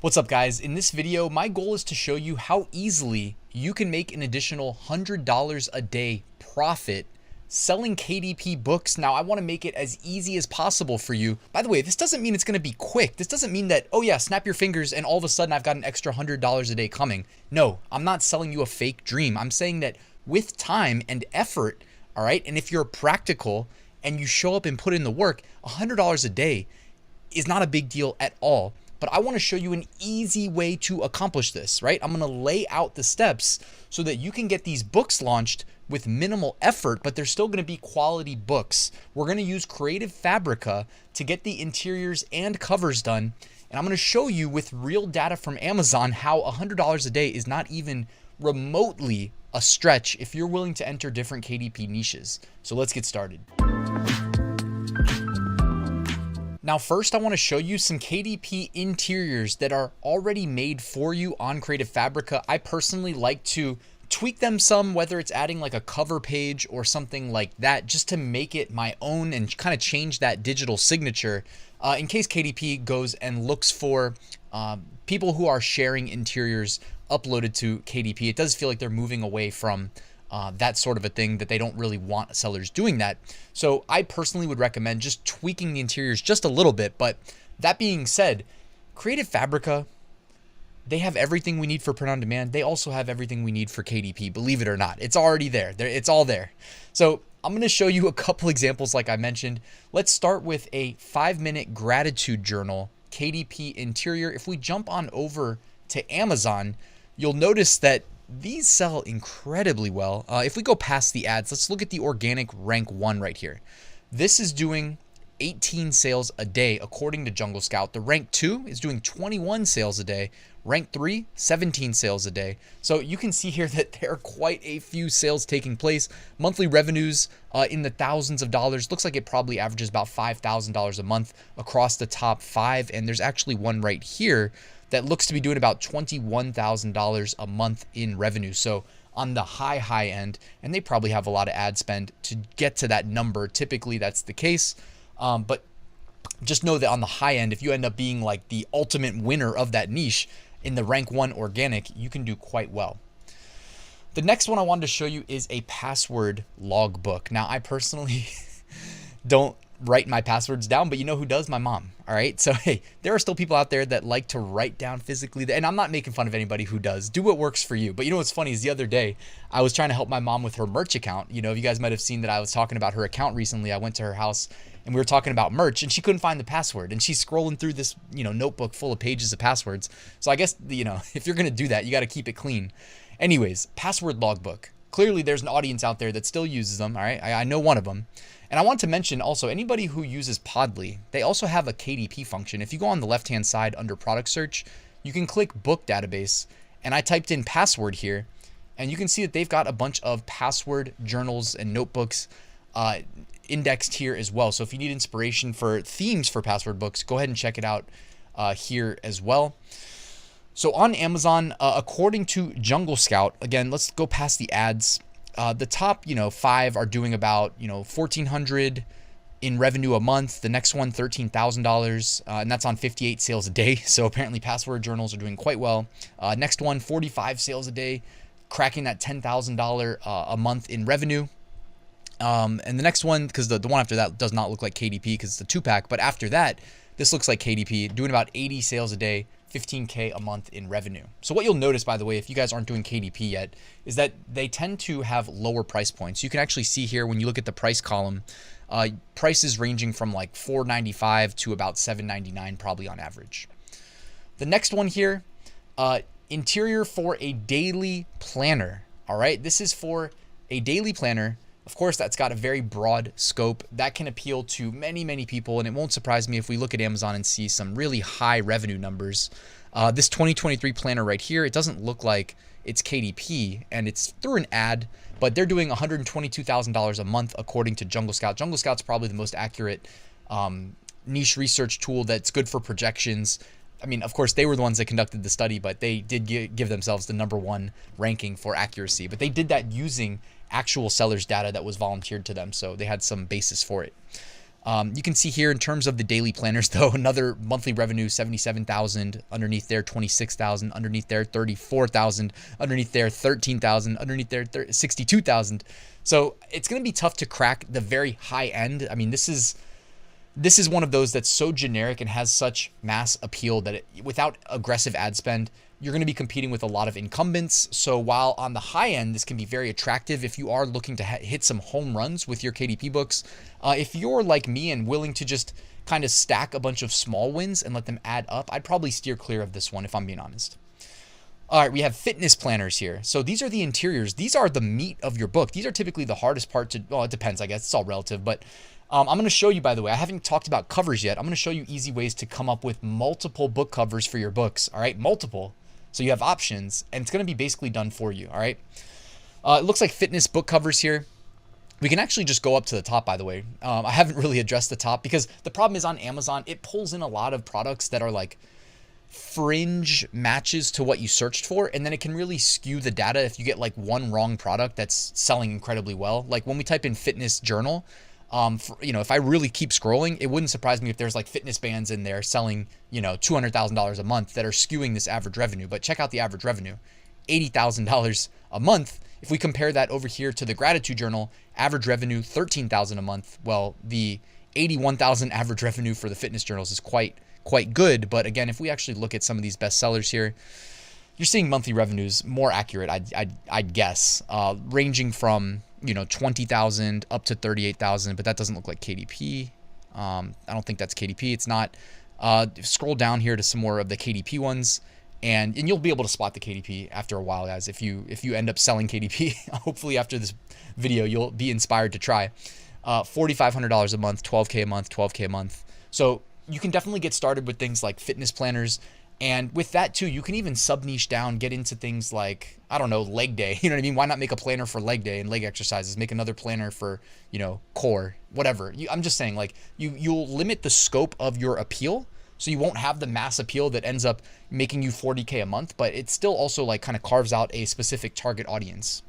What's up guys? In this video, my goal is to show you how easily you can make an additional $100 a day profit selling KDP books. Now I want to make it as easy as possible for you. By the way, this doesn't mean it's going to be quick. This doesn't mean that, oh yeah, snap your fingers and all of a sudden I've got an extra $100 a day coming. No, I'm not selling you a fake dream. I'm saying that with time and effort, all right, and if you're practical and you show up and put in the work, $100 a day is not a big deal at all. But I want to show you an easy way to accomplish this, right? I'm going to lay out the steps so that you can get these books launched with minimal effort, but they're still going to be quality books. We're going to use Creative Fabrica to get the interiors and covers done. And I'm going to show you with real data from Amazon how $100 a day is not even remotely a stretch if you're willing to enter different KDP niches. So let's get started. Now, first, I want to show you some KDP interiors that are already made for you on Creative Fabrica. I personally like to tweak them some, whether it's adding like a cover page or something like that, just to make it my own and kind of change that digital signature in case KDP goes and looks for people who are sharing interiors uploaded to KDP. It does feel like they're moving away from that sort of a thing, that they don't really want sellers doing that. So I personally would recommend just tweaking the interiors just a little bit. But that being said, Creative Fabrica, they have everything we need for print on demand. They also have everything we need for KDP, believe it or not. It's already there. It's all there. So I'm going to show you a couple examples like I mentioned. Let's start with a 5-minute gratitude journal KDP interior. If we jump on over to Amazon, you'll notice that these sell incredibly well. If we go past the ads, let's look at the organic rank 1 right here. This is doing 18 sales a day according to Jungle Scout. The rank 2 is doing 21 sales a day. Rank 3, 17 sales a day. So you can see here that there are quite a few sales taking place. Monthly revenues in the thousands of dollars. Looks like it probably averages about $5,000 a month across the top 5. And there's actually one right here that looks to be doing about $21,000 a month in revenue. So on the high end, and they probably have a lot of ad spend to get to that number. Typically that's the case. But just know that on the high end, if you end up being like the ultimate winner of that niche in the rank 1 organic, you can do quite well. The next one I wanted to show you is a password logbook. Now I personally don't write my passwords down, but you know who does? My mom. All right. So, hey, there are still people out there that like to write down physically, and I'm not making fun of anybody who does. Do what works for you. But you know what's funny is the other day I was trying to help my mom with her merch account. You know, you guys might have seen that I was talking about her account recently. I went to her house and we were talking about merch and she couldn't find the password, and she's scrolling through this, notebook full of pages of passwords. So I guess, if you're going to do that, you got to keep it clean. Anyways, password logbook. Clearly there's an audience out there that still uses them. All right. I know one of them. And I want to mention also anybody who uses Podly, they also have a KDP function. If you go on the left-hand side under product search, you can click book database, and I typed in password here, and you can see that they've got a bunch of password journals and notebooks indexed here as well. So if you need inspiration for themes for password books, go ahead and check it out here as well. So on Amazon, according to Jungle Scout, again, let's go past the ads. The top, 5 are doing about, $1,400 in revenue a month. The next one, $13,000, and that's on 58 sales a day. So apparently password journals are doing quite well. Next one, 45 sales a day, cracking that $10,000 a month in revenue. And the next one, because the one after that does not look like KDP because it's the 2-pack, but after that, this looks like KDP, doing about 80 sales a day, 15K a month in revenue. So what you'll notice, by the way, if you guys aren't doing KDP yet, is that they tend to have lower price points. You can actually see here when you look at the price column, prices ranging from like $4.95 to about $7.99 probably on average. The next one here, interior for a daily planner. All right, this is for a daily planner. Of course, that's got a very broad scope that can appeal to many, many people. And it won't surprise me if we look at Amazon and see some really high revenue numbers. This 2023 planner right here, it doesn't look like it's KDP and it's through an ad, but they're doing $122,000 a month according to Jungle Scout. Jungle Scout's probably the most accurate niche research tool that's good for projections. I mean, of course, they were the ones that conducted the study, but they did give themselves the #1 ranking for accuracy. But they did that using actual sellers data that was volunteered to them, so they had some basis for it. You can see here in terms of the daily planners, though, another monthly revenue, 77,000, underneath there, 26,000, underneath there, 34,000, underneath there, 13,000, underneath there, 62,000. So it's going to be tough to crack the very high end. I mean, this is one of those that's so generic and has such mass appeal that without aggressive ad spend, you're going to be competing with a lot of incumbents. So while on the high end, this can be very attractive if you are looking to hit some home runs with your KDP books. If you're like me and willing to just kind of stack a bunch of small wins and let them add up, I'd probably steer clear of this one if I'm being honest. All right, we have fitness planners here. So these are the interiors. These are the meat of your book. These are typically the hardest part to, well, it depends, I guess. It's all relative, but I'm going to show you, by the way, I haven't talked about covers yet. I'm going to show you easy ways to come up with multiple book covers for your books. All right, multiple. So you have options, and it's going to be basically done for you. All right. It looks like fitness book covers here. We can actually just go up to the top, by the way. I haven't really addressed the top because the problem is on Amazon, it pulls in a lot of products that are like fringe matches to what you searched for, and then it can really skew the data if you get like one wrong product that's selling incredibly well. Like when we type in fitness journal, if I really keep scrolling, it wouldn't surprise me if there's like fitness bands in there selling, $200,000 a month that are skewing this average revenue. But check out the average revenue, $80,000 a month. If we compare that over here to the gratitude journal, average revenue, $13,000 a month. Well, the 81,000 average revenue for the fitness journals is quite good. But again, if we actually look at some of these bestsellers here, you're seeing monthly revenues more accurate, I'd guess, ranging from 20,000 up to 38,000, but that doesn't look like KDP. I don't think that's KDP. It's not. Scroll down here to some more of the KDP ones, and you'll be able to spot the KDP after a while, guys. If you end up selling KDP, hopefully after this video, you'll be inspired to try. $4,500 a month, $12K a month, $12K a month. So you can definitely get started with things like fitness planners. And with that too, you can even sub niche down, get into things like, I don't know, leg day. You know what I mean? Why not make a planner for leg day and leg exercises? Make another planner for, core, whatever. I'm just saying, like, you'll limit the scope of your appeal. So you won't have the mass appeal that ends up making you 40K a month, but it still also like kind of carves out a specific target audience.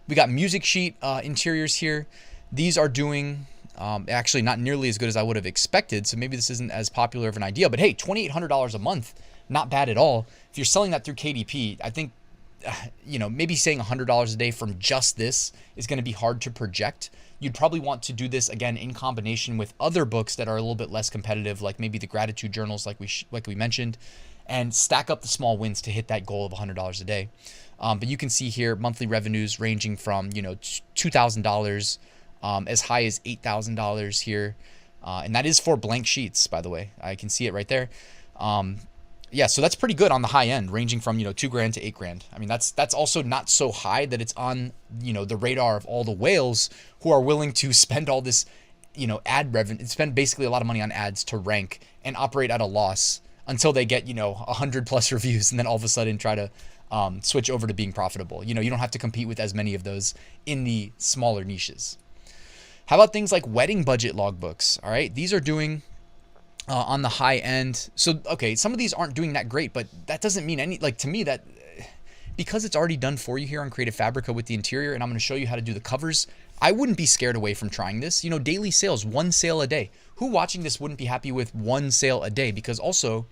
We got music sheet interiors here. These are doing actually not nearly as good as I would have expected. So maybe this isn't as popular of an idea, but hey, $2,800 a month, not bad at all. If you're selling that through KDP, I think, maybe saying $100 a day from just this is going to be hard to project. You'd probably want to do this again in combination with other books that are a little bit less competitive, like maybe the gratitude journals, like we mentioned, and stack up the small wins to hit that goal of $100 a day. But you can see here monthly revenues ranging from $2,000 as high as $8,000 here, and that is for blank sheets, by the way. I can see it right there. Yeah, so that's pretty good on the high end, ranging from $2,000 to $8,000. I mean, that's also not so high that it's on the radar of all the whales who are willing to spend all this ad revenue, spend basically a lot of money on ads to rank and operate at a loss until they get 100+ reviews, and then all of a sudden try to switch over to being profitable. You don't have to compete with as many of those in the smaller niches. How about things like wedding budget logbooks? All right, these are doing on the high end. So, okay, some of these aren't doing that great, but that doesn't mean to me that because it's already done for you here on Creative Fabrica with the interior, and I'm going to show you how to do the covers, I wouldn't be scared away from trying this. Daily sales, 1 sale a day. Who watching this wouldn't be happy with 1 sale a day? Because also,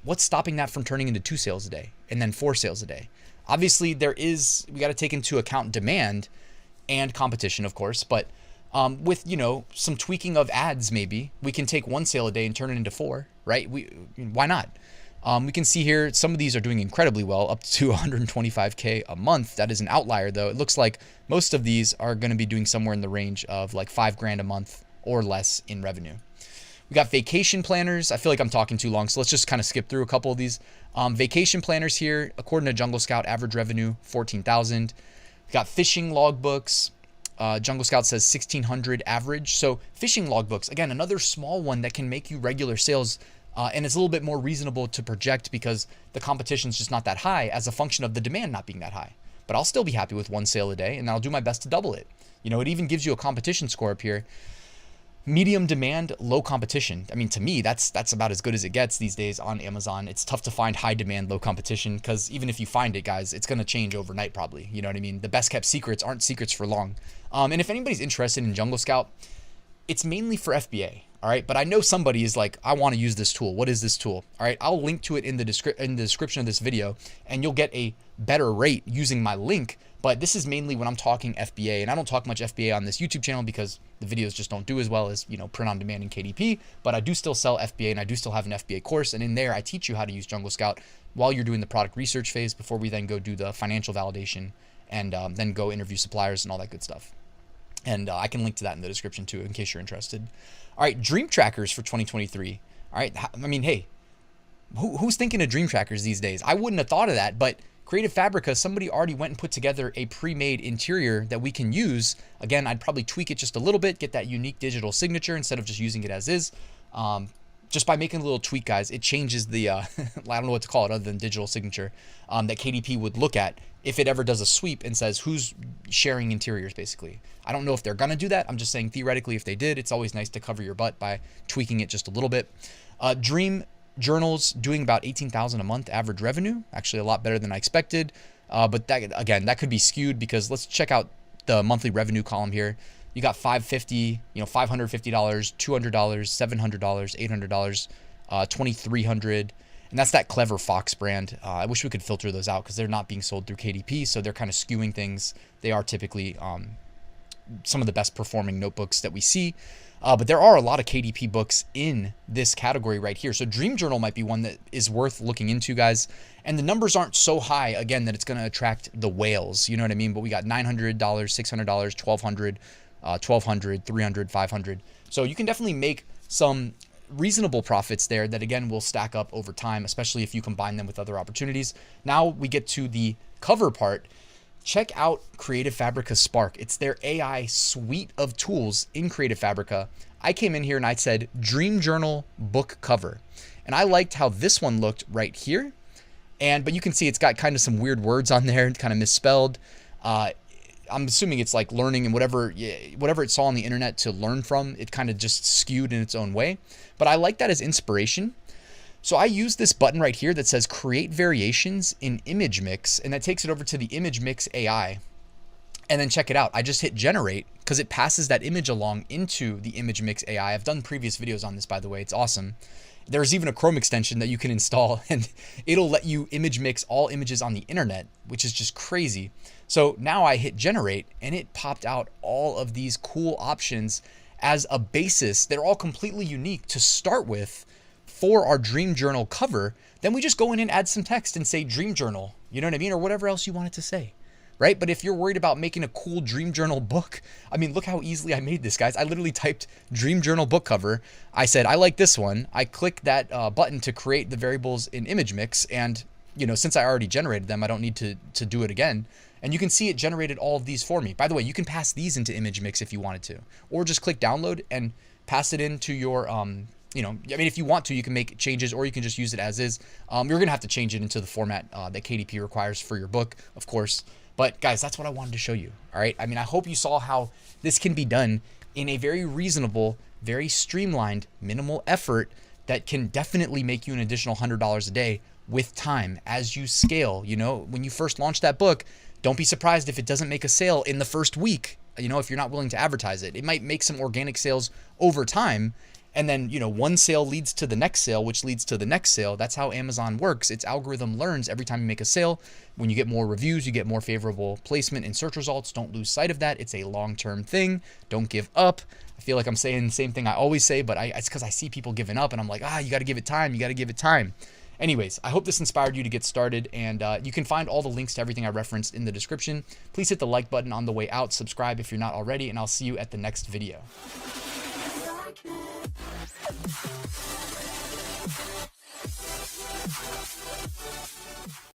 what's stopping that from turning into 2 sales a day and then 4 sales a day? Obviously, we got to take into account demand and competition, of course, but with some tweaking of ads, maybe we can take 1 sale a day and turn it into 4, right? Why not? We can see here some of these are doing incredibly well, up to 125K a month. That is an outlier, though. It looks like most of these are going to be doing somewhere in the range of like $5,000 a month or less in revenue. We got vacation planners. I feel like I'm talking too long, so let's just kind of skip through a couple of these. Vacation planners here, according to Jungle Scout, average revenue 14,000. We got fishing logbooks. Jungle Scout says 1,600 average. So fishing logbooks, again, another small one that can make you regular sales, and it's a little bit more reasonable to project because the competition is just not that high as a function of the demand not being that high. But I'll still be happy with 1 sale a day, and I'll do my best to double it. It even gives you a competition score up here. Medium demand, low competition. I mean, to me, that's about as good as it gets these days on Amazon. It's tough to find high demand, low competition, because even if you find it, guys, it's going to change overnight probably. You know what I mean? The best kept secrets aren't secrets for long. And if anybody's interested in Jungle Scout, it's mainly for FBA. All right, but I know somebody is like, I want to use this tool. What is this tool? All right, I'll link to it in the description of this video, and you'll get a better rate using my link. But this is mainly when I'm talking FBA, and I don't talk much FBA on this YouTube channel because the videos just don't do as well as, you know, print on demand and KDP. But I do still sell FBA, and I do still have an FBA course, and in there I teach you how to use Jungle Scout while you're doing the product research phase before we then go do the financial validation and then go interview suppliers and all that good stuff. And I can link to that in the description too, in case you're interested. All right, dream trackers for 2023. All right, I mean, hey, who's thinking of dream trackers these days? I wouldn't have thought of that, but Creative Fabrica, somebody already went and put together a pre-made interior that we can use. Again, I'd probably tweak it just a little bit, get that unique digital signature instead of just using it as is. Just by making a little tweak, guys, it changes the, I don't know what to call it other than digital signature, that KDP would look at if it ever does a sweep and says who's sharing interiors, basically. I don't know if they're going to do that. I'm just saying theoretically if they did, it's always nice to cover your butt by tweaking it just a little bit. Dream journals doing about $18,000 a month average revenue, actually a lot better than I expected. But that, again, that could be skewed because let's check out the monthly revenue column here. You got $550, $550, $200, $700, $800, $2,300, and that's that Clever Fox brand. I wish we could filter those out because they're not being sold through KDP, so they're kind of skewing things. They are typically some of the best performing notebooks that we see. But there are a lot of KDP books in this category right here. So Dream Journal might be one that is worth looking into, guys. And the numbers aren't so high, again, that it's going to attract the whales. You know what I mean? But we got $900, $600, $1,200, $1,200, $300, $500. So you can definitely make some reasonable profits there that, again, will stack up over time, especially if you combine them with other opportunities. Now we get to the cover part. Check out Creative Fabrica Spark. It's their AI suite of tools in Creative Fabrica. I came in here and I said Dream Journal book cover. And I liked how this one looked right here. But you can see it's got kind of some weird words on there, kind of misspelled. I'm assuming it's like learning and whatever it saw on the internet to learn from, it kind of just skewed in its own way. But I like that as inspiration. So I use this button right here that says create variations in image mix, and that takes it over to the image mix AI. And then check it out. I just hit generate because it passes that image along into the image mix AI. I've done previous videos on this, by the way. It's awesome. There's even a Chrome extension that you can install and it'll let you image mix all images on the internet, which is just crazy. So now I hit generate and it popped out all of these cool options as a basis. They're all completely unique to start with for our Dream Journal cover. Then we just go in and add some text and say Dream Journal, you know what I mean? Or whatever else you want it to say. Right? But if you're worried about making a cool Dream Journal book, I mean, look how easily I made this, guys. I literally typed Dream Journal book cover. I said, I like this one. I click that button to create the variables in image mix. And, since I already generated them, I don't need to do it again. And you can see it generated all of these for me. By the way, you can pass these into image mix if you wanted to, or just click download and pass it into your, if you want to, you can make changes or you can just use it as is. You're going to have to change it into the format that KDP requires for your book, of course. But guys, that's what I wanted to show you. All right. I mean, I hope you saw how this can be done in a very reasonable, very streamlined, minimal effort that can definitely make you an additional $100 a day with time as you scale. When you first launch that book, don't be surprised if it doesn't make a sale in the first week, if you're not willing to advertise it. It might make some organic sales over time. And then, one sale leads to the next sale, which leads to the next sale. That's how Amazon works. Its algorithm learns every time you make a sale. When you get more reviews, you get more favorable placement in search results. Don't lose sight of that. It's a long-term thing. Don't give up. I feel like I'm saying the same thing I always say, but it's because I see people giving up and I'm like, you got to give it time. You got to give it time. Anyways, I hope this inspired you to get started, and you can find all the links to everything I referenced in the description. Please hit the like button on the way out. Subscribe if you're not already, and I'll see you at the next video.